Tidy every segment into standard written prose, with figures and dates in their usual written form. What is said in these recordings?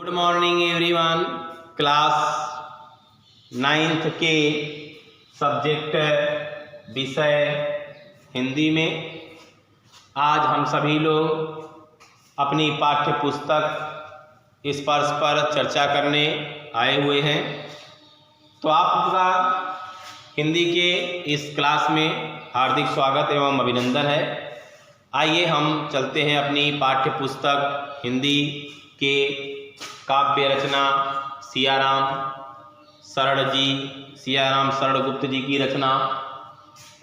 Good morning everyone. Class 9th के subject विषय हिंदी में आज हम सभी लोग अपनी पाठ्य पुस्तक स्पर्श पर चर्चा करने आए हुए हैं। तो आपका हिंदी के इस क्लास में हार्दिक स्वागत एवं अभिनंदन है। आइए हम चलते हैं अपनी पाठ्य पुस्तक हिंदी के काव्य रचना सियाराम शरण गुप्त जी की रचना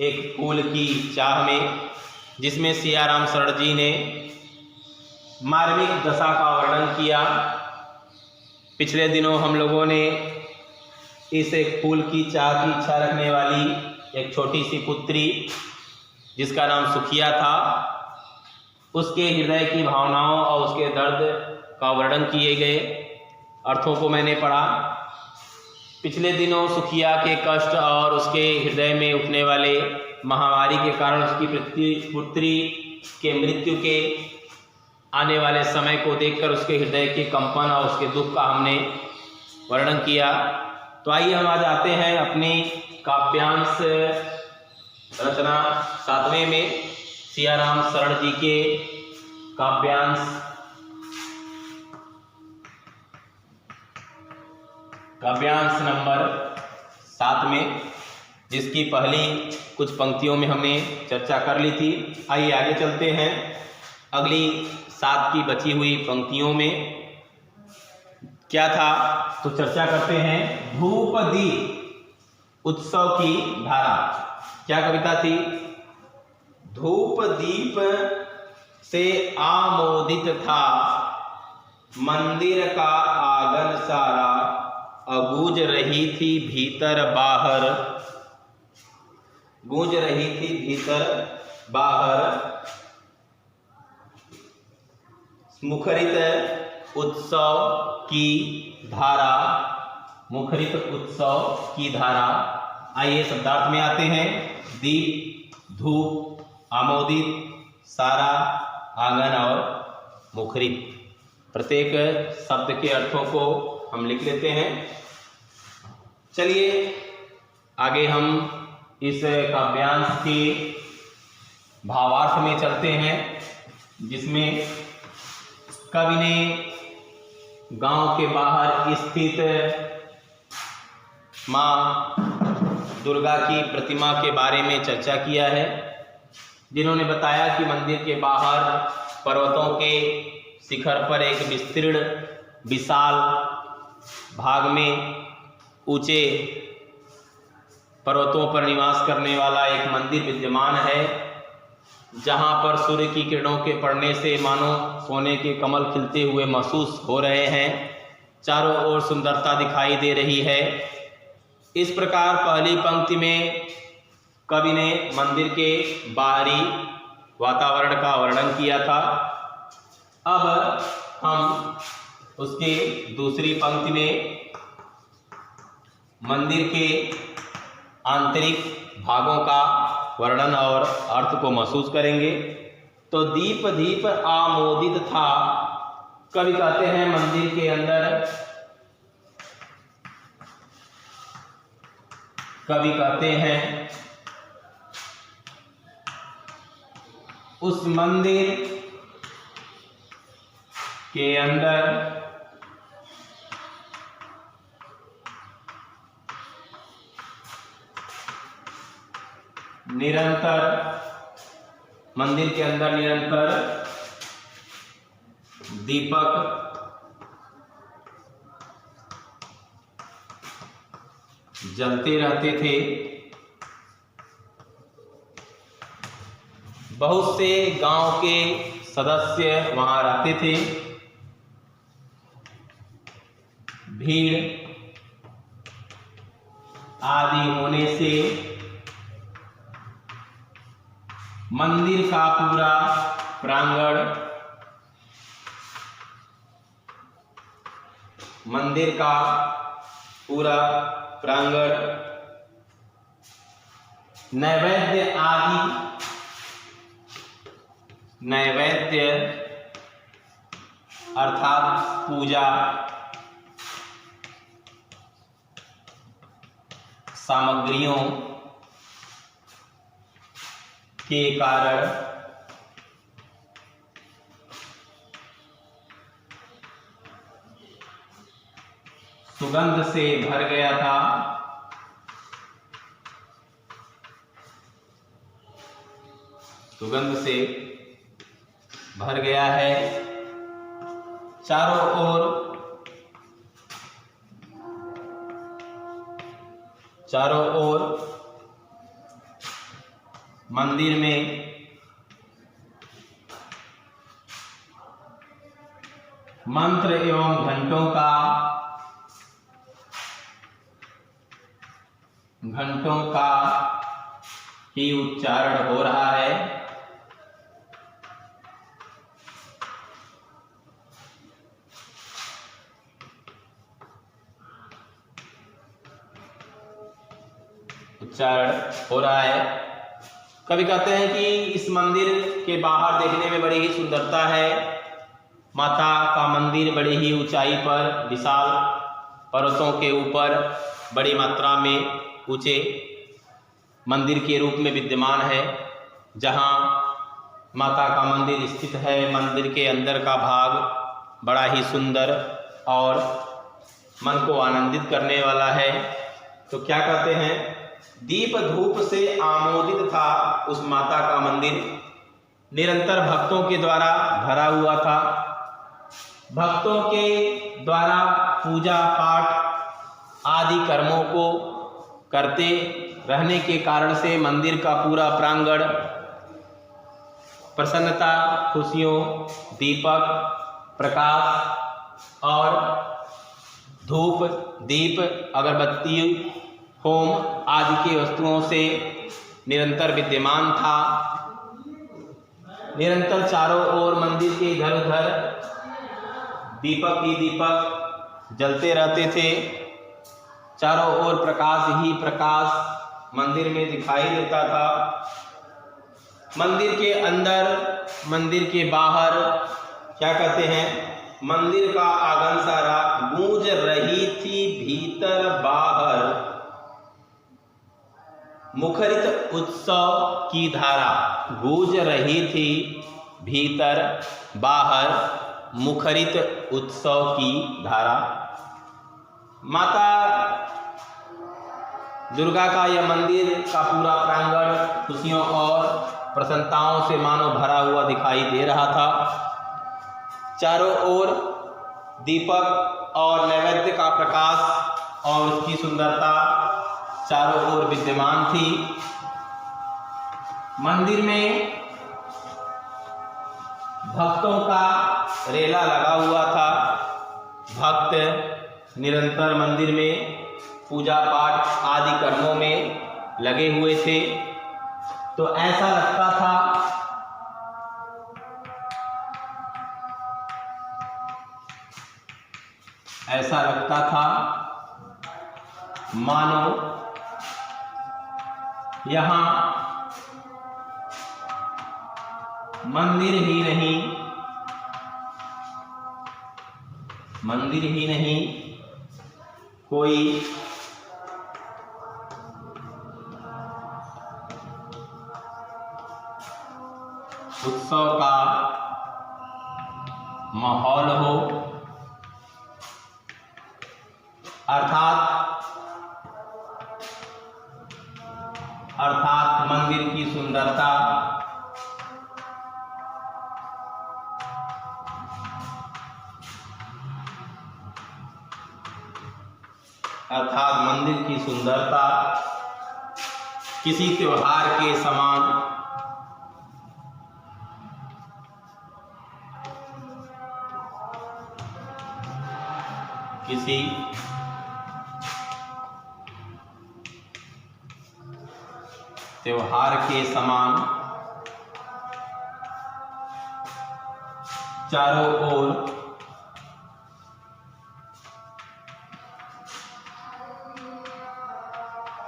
एक फूल की चाह में, जिसमें सियाराम शरण जी ने मार्मिक दशा का वर्णन किया। पिछले दिनों हम लोगों ने इस एक फूल की चाह की इच्छा रखने वाली एक छोटी सी पुत्री जिसका नाम सुखिया था, उसके हृदय की भावनाओं और उसके दर्द का वर्णन किए गए, अर्थों को मैंने पढ़ा। पिछले दिनों सुखिया के कष्ट और उसके हृदय में उठने वाले महामारी के कारण उसकी पुत्री के मृत्यु के आने वाले समय को देखकर उसके हृदय के कंपन और उसके दुख का हमने वर्णन किया। तो आइए हम आज आते हैं अपनी काव्यांश रचना 7वें में, सियाराम शरण जी के काव्यांश नंबर 7 में, जिसकी पहली कुछ पंक्तियों में हमने चर्चा कर ली थी। आइए आगे चलते हैं अगली 7 की बची हुई पंक्तियों में क्या था, तो चर्चा करते हैं। धूप दीप उत्सव की धारा, क्या कविता थी? धूप दीप से आमोदित था मंदिर का आंगन सारा, गूंज रही थी भीतर बाहर मुखरित उत्सव की धारा। आइए शब्दार्थ में आते हैं। दीप, धूप, आमोदित, सारा, आंगन और मुखरित, प्रत्येक शब्द के अर्थों को हम लिख लेते हैं। चलिए आगे हम इस काव्यांश के भावार्थ में चलते हैं, जिसमें कवि ने गांव के बाहर स्थित माँ दुर्गा की प्रतिमा के बारे में चर्चा किया है, जिन्होंने बताया कि मंदिर के बाहर पर्वतों के शिखर पर एक विस्तीर्ण विशाल भाग में ऊंचे पर्वतों पर निवास करने वाला एक मंदिर विद्यमान है, जहां पर सूर्य की किरणों के पड़ने से मानो सोने के कमल खिलते हुए महसूस हो रहे हैं। चारों ओर सुंदरता दिखाई दे रही है। इस प्रकार पहली पंक्ति में कवि ने मंदिर के बाहरी वातावरण का वर्णन किया था। अब हम उसके दूसरी पंक्ति में मंदिर के आंतरिक भागों का वर्णन और अर्थ को महसूस करेंगे। तो दीप दीप आमोदित था, कवि कहते हैं मंदिर के अंदर, कवि कहते हैं उस मंदिर के अंदर मंदिर के अंदर निरंतर दीपक जलते रहते थे। बहुत से गांव के सदस्य वहां रहते थे। भीड़ आदि होने से मंदिर का पूरा प्रांगण नैवेद्य अर्थात पूजा सामग्रियों के कारण सुगंध से भर गया था। सुगंध से भर गया है। चारों ओर मंदिर में मंत्र एवं घंटों का ही उच्चारण हो रहा है। उच्चारण हो रहा है। कवि कहते हैं कि इस मंदिर के बाहर देखने में बड़ी ही सुंदरता है। माता का मंदिर बड़ी ही ऊंचाई पर, विशाल पर्वतों के ऊपर बड़ी मात्रा में ऊंचे मंदिर के रूप में विद्यमान है। जहां माता का मंदिर स्थित है, मंदिर के अंदर का भाग बड़ा ही सुंदर और मन को आनंदित करने वाला है। तो क्या कहते हैं, दीप धूप से आमोदित था उस माता का मंदिर। निरंतर भक्तों के द्वारा भरा हुआ था। भक्तों के द्वारा पूजा पाठ आदि कर्मों को करते रहने के कारण से मंदिर का पूरा प्रांगण प्रसन्नता, खुशियों, दीपक, प्रकाश और धूप, दीप, अगरबत्ती, होम आदि की वस्तुओं से निरंतर विद्यमान था। निरंतर चारों ओर मंदिर के इधर उधर दीपक ही दीपक जलते रहते थे। चारों ओर प्रकाश ही प्रकाश मंदिर में दिखाई देता था। मंदिर के अंदर, मंदिर के बाहर क्या कहते हैं, मंदिर का आंगन सारा गूंज रही थी भीतर बाहर मुखरित उत्सव की धारा। गूंज रही थी भीतर बाहर मुखरित उत्सव की धारा। माता दुर्गा का यह मंदिर का पूरा प्रांगण खुशियों और प्रसन्नताओं से मानो भरा हुआ दिखाई दे रहा था। चारों ओर दीपक और नैवेद्य का प्रकाश और उसकी सुंदरता चारों ओर विद्यमान थी। मंदिर में भक्तों का रेला लगा हुआ था। भक्त निरंतर मंदिर में पूजा पाठ आदि कर्मों में लगे हुए थे। तो ऐसा लगता था मानो यहाँ मंदिर ही नहीं कोई उत्सव का माहौल हो। अर्थात मंदिर की सुंदरता किसी त्योहार के समान चारों ओर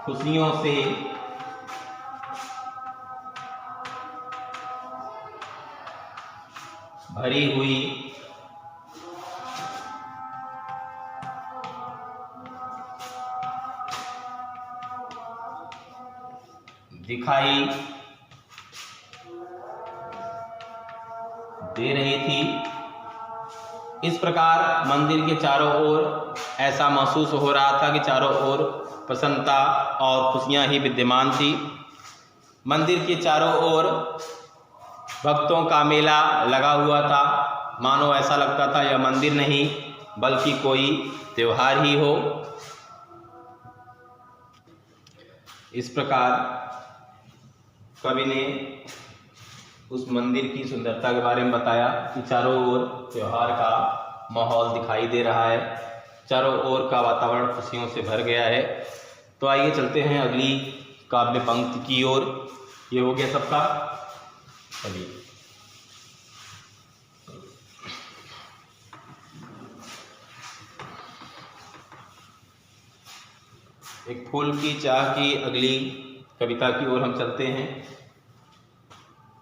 खुशियों से भरी हुई दिखाई दे रही थी। इस प्रकार मंदिर के चारों ओर ऐसा महसूस हो रहा था कि चारों ओर प्रसन्नता और खुशियां ही विद्यमान थी। मंदिर के चारों ओर भक्तों का मेला लगा हुआ था। मानो ऐसा लगता था यह मंदिर नहीं बल्कि कोई त्योहार ही हो। इस प्रकार कवि ने उस मंदिर की सुंदरता के बारे में बताया कि चारों ओर त्योहार का माहौल दिखाई दे रहा है, चारों ओर का वातावरण खुशियों से भर गया है। तो आइए चलते हैं अगली काव्य पंक्ति की ओर। ये हो गया सबका। चलिए एक फूल की चाह की अगली कविता की ओर हम चलते हैं,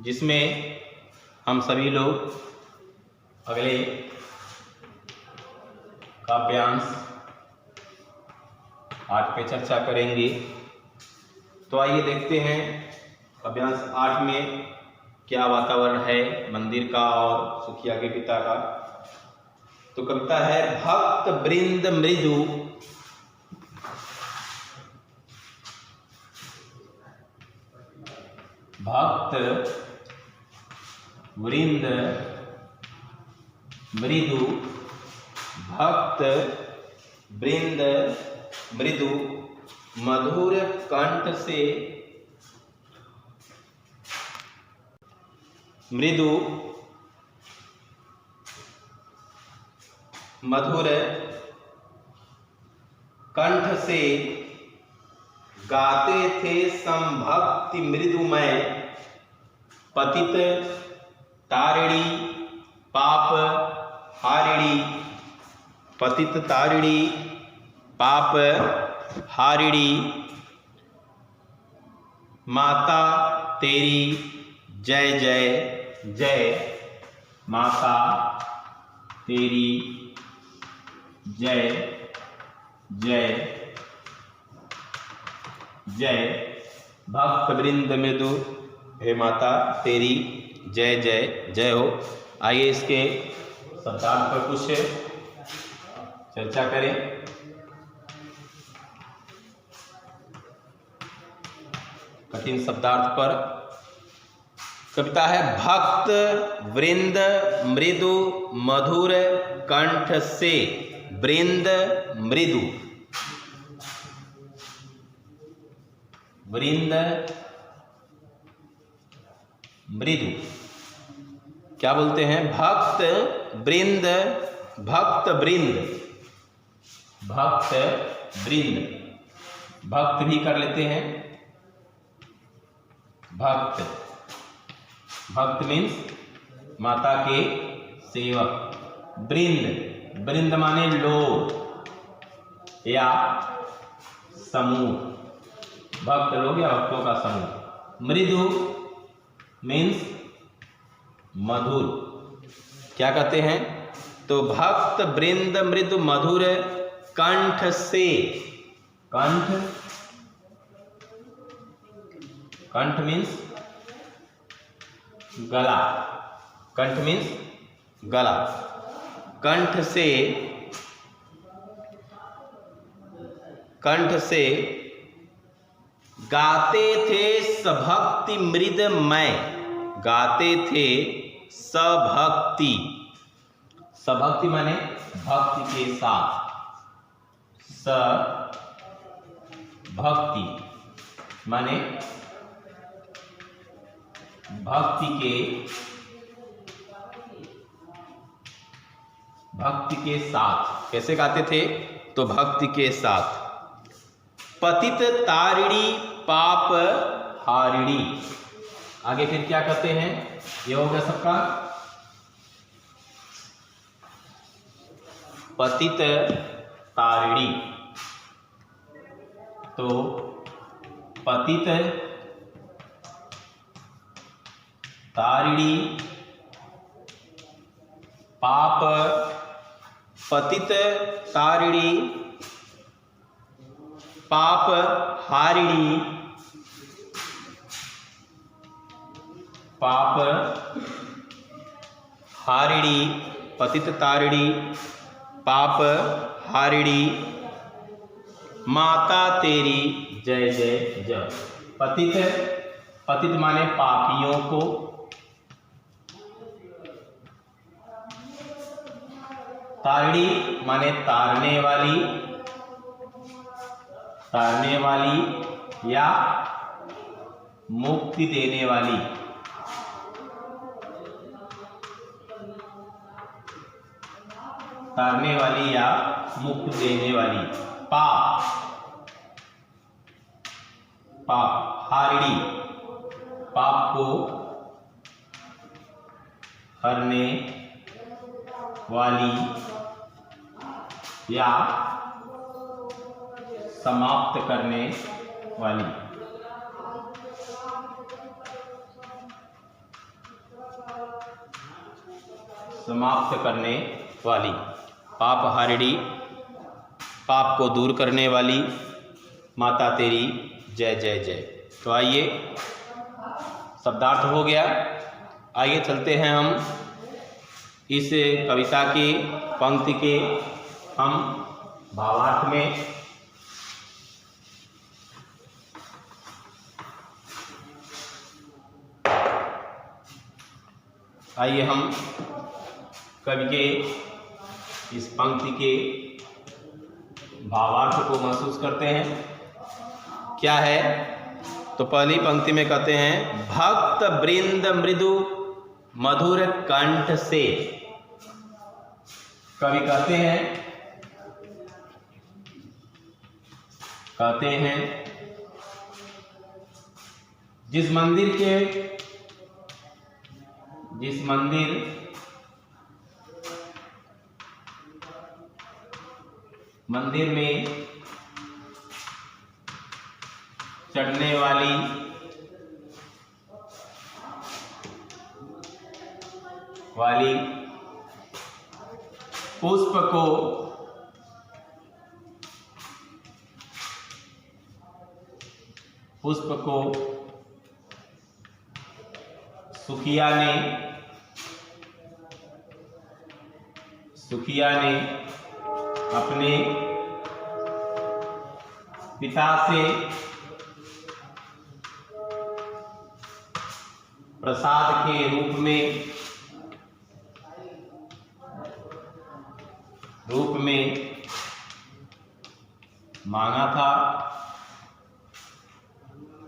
जिसमें हम सभी लोग अगले काव्यांश 8 पे चर्चा करेंगे। तो आइए देखते हैं काव्यांश 8 में क्या वातावरण है मंदिर का और सुखिया के पिता का। तो कविता है, भक्त वृंद मृदु भक्त वृंद मृदु भक्त वृंद मृदु मधुर कंठ से मृदु मधुर कंठ से गाते थे संभक्ति मृदुमय पतित तारिणी पाप हारिणी पतित तारिणी पाप हारिणी माता तेरी जय जय जय माता तेरी जय जय जय भक्त वृंद मृदु हे माता तेरी जय जय जय हो। आइए इसके शब्दार्थ पर कुछ चर्चा करें। कठिन शब्दार्थ पर कविता है, भक्त वृंद मृदु मधुर कंठ से वृंद मृदु वृंद मृदु क्या बोलते हैं? भक्त वृंद भक्त वृंद भक्त वृंद भक्त भी कर लेते हैं। भक्त भक्त मीन्स माता के सेवक। वृंद वृंद माने लोग या समूह, भक्त लोग या भक्तों का समूह। मृदु मीन्स मधुर। क्या कहते हैं? तो भक्त वृंद मृदु मधुर कंठ से, कंठ कंठ मीन्स गला, कंठ मीन्स गला। कंठ से गाते थे सभक्ति मृदमय, गाते थे सभक्ति, सभक्ति माने भक्ति के साथ, सभक्ति माने भक्ति के साथ। कैसे गाते थे? तो भक्ति के साथ। पतित तारिणी पाप हारिणी। आगे फिर क्या कहते हैं? ये हो गया सबका। पतित तारिणी, तो पतित तारिणी पाप, पतित तारिणी पाप हारिणी पाप हारिणी पतित तारिणी पाप हारिणी माता तेरी जय जय जय। पतित पतित माने पापियों को, तारिणी माने तारने वाली या मुक्ति देने वाली। तारने वाली या मुक्ति देने वाली। पाप हारिणी पाप को हरने वाली या समाप्त करने वाली। समाप्त करने वाली। पाप हारिणी पाप को दूर करने वाली माता तेरी जय जय जय। तो आइए, शब्दार्थ हो गया। आइए चलते हैं हम इस कविता की पंक्ति के हम भावार्थ में। आइए हम कवि के इस पंक्ति के भावार्थ को महसूस करते हैं। क्या है? तो पहली पंक्ति में कहते हैं, भक्त वृंद मृदु मधुर कंठ से। कवि कहते हैं जिस मंदिर में चढ़ने वाली पुष्प को सुखिया ने अपने पिता से प्रसाद के रूप में मांगा था।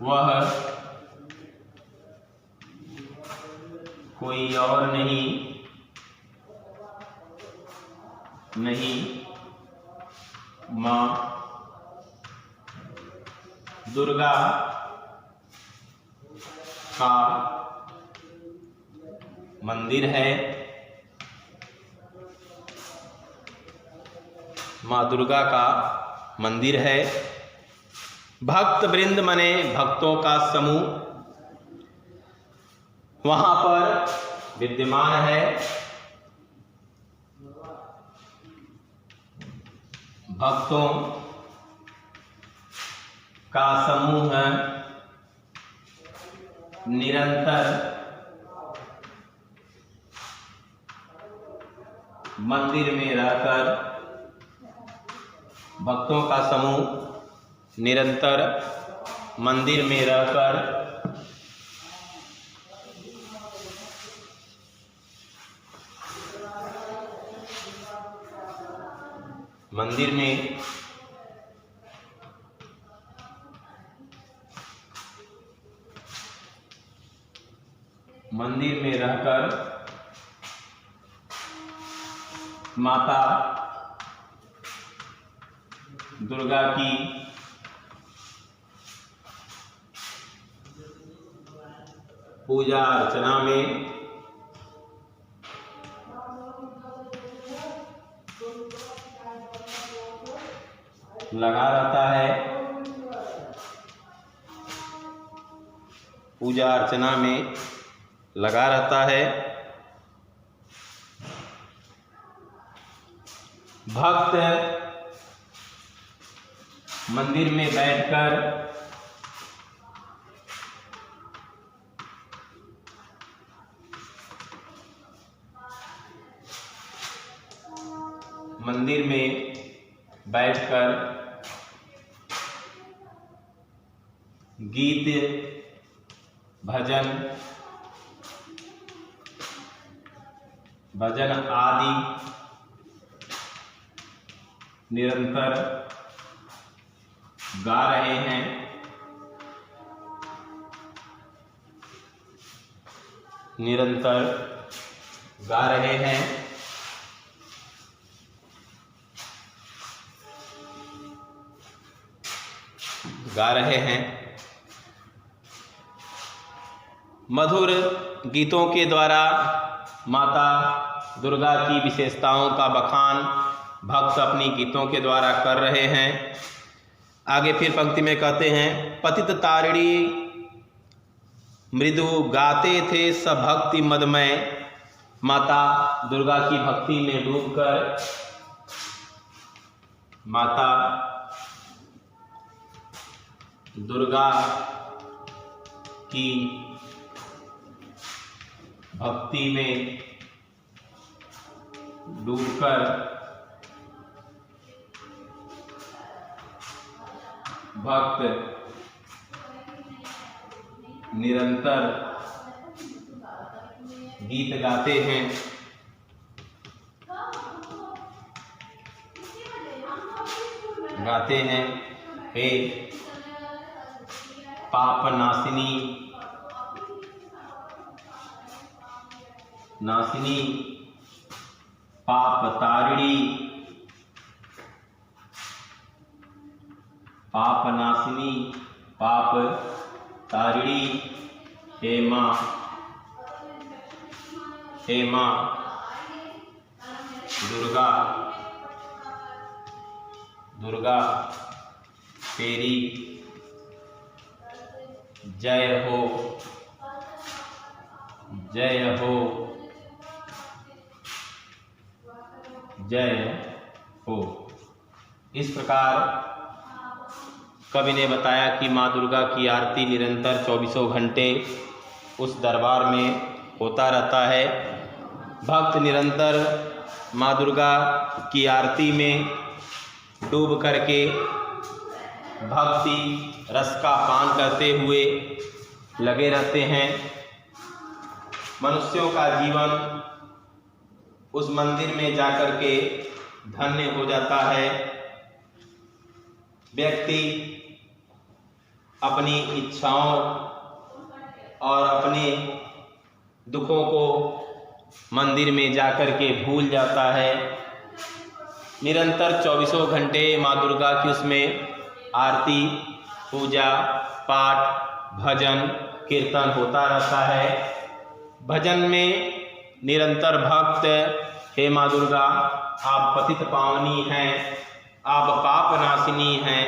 वह कोई और नहीं मां दुर्गा का मंदिर है। मां दुर्गा का मंदिर है। भक्त वृंद माने भक्तों का समूह वहां पर विद्यमान है। भक्तों का समूह निरंतर मंदिर में रहकर, भक्तों का समूह निरंतर मंदिर में रहकर मंदिर में रहकर माता दुर्गा की पूजा अर्चना में लगा रहता है। पूजा अर्चना में लगा रहता है। भक्त मंदिर में बैठकर मंदिर में बैठकर गीत भजन आदि निरंतर गा रहे हैं। निरंतर गा रहे हैं। गा रहे हैं। मधुर गीतों के द्वारा माता दुर्गा की विशेषताओं का बखान भक्त अपनी गीतों के द्वारा कर रहे हैं। आगे फिर पंक्ति में कहते हैं, पतित तारिणी मृदु गाते थे सब भक्ति मदमय। माता दुर्गा की भक्ति में डूबकर माता दुर्गा की भक्ति में डूबकर भक्त निरंतर गीत गाते हैं। गाते हैं, हे पाप नाशिनी पाप तारिणी पाप नाशिनी पाप तारिणी हे माँ दुर्गा तेरी जय हो जय हो जय हो। इस प्रकार कवि ने बताया कि माँ दुर्गा की आरती निरंतर 24 घंटे उस दरबार में होता रहता है। भक्त निरंतर माँ दुर्गा की आरती में डूब करके भक्ति रस का पान करते हुए लगे रहते हैं। मनुष्यों का जीवन उस मंदिर में जाकर के धन्य हो जाता है। व्यक्ति अपनी इच्छाओं और अपने दुखों को मंदिर में जाकर के भूल जाता है। निरंतर 24 घंटे माँ दुर्गा की उसमें आरती, पूजा, पाठ, भजन, कीर्तन होता रहता है। भजन में निरंतर भक्त, हे माँ दुर्गा आप पतित पावनी हैं, आप पाप नाशिनी हैं,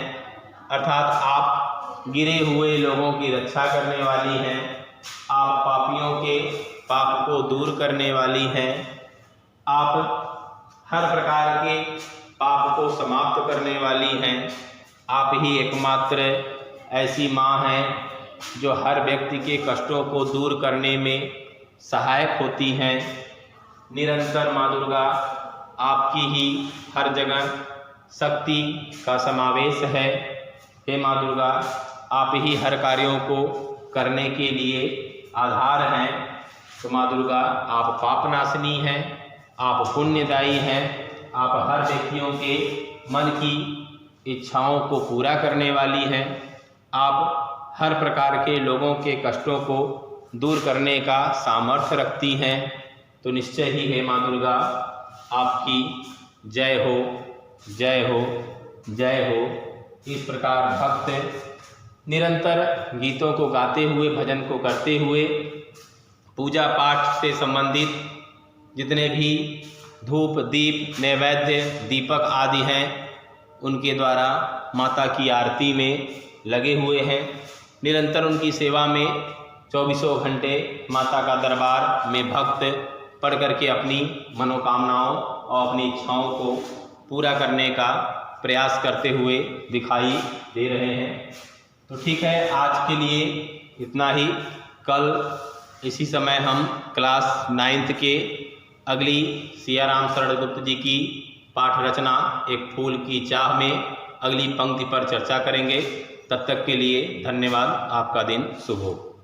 अर्थात आप गिरे हुए लोगों की रक्षा करने वाली हैं, आप पापियों के पाप को दूर करने वाली हैं, आप हर प्रकार के पाप को समाप्त करने वाली हैं। आप ही एकमात्र ऐसी माँ हैं जो हर व्यक्ति के कष्टों को दूर करने में सहायक होती हैं। निरंतर माँ दुर्गा आपकी ही हर जगह शक्ति का समावेश है। हे माँ दुर्गा आप ही हर कार्यों को करने के लिए आधार हैं। तो माँ दुर्गा आप पापनाशिनी हैं, आप पुण्यदायी हैं, आप हर व्यक्तियों के मन की इच्छाओं को पूरा करने वाली हैं। आप हर प्रकार के लोगों के कष्टों को दूर करने का सामर्थ्य रखती हैं। तो निश्चय ही हे माँ दुर्गा आपकी जय हो जय हो जय हो। इस प्रकार भक्त निरंतर गीतों को गाते हुए, भजन को करते हुए, पूजा पाठ से संबंधित जितने भी धूप, दीप, नैवेद्य, दीपक आदि हैं उनके द्वारा माता की आरती में लगे हुए हैं। निरंतर उनकी सेवा में 24 घंटे माता का दरबार में भक्त पढ़ करके अपनी मनोकामनाओं और अपनी इच्छाओं को पूरा करने का प्रयास करते हुए दिखाई दे रहे हैं। तो ठीक है, आज के लिए इतना ही। कल इसी समय हम क्लास 9th के अगली सियाराम शरण गुप्त जी की पाठ रचना एक फूल की चाह में अगली पंक्ति पर चर्चा करेंगे। तब तक के लिए धन्यवाद। आपका दिन शुभ हो।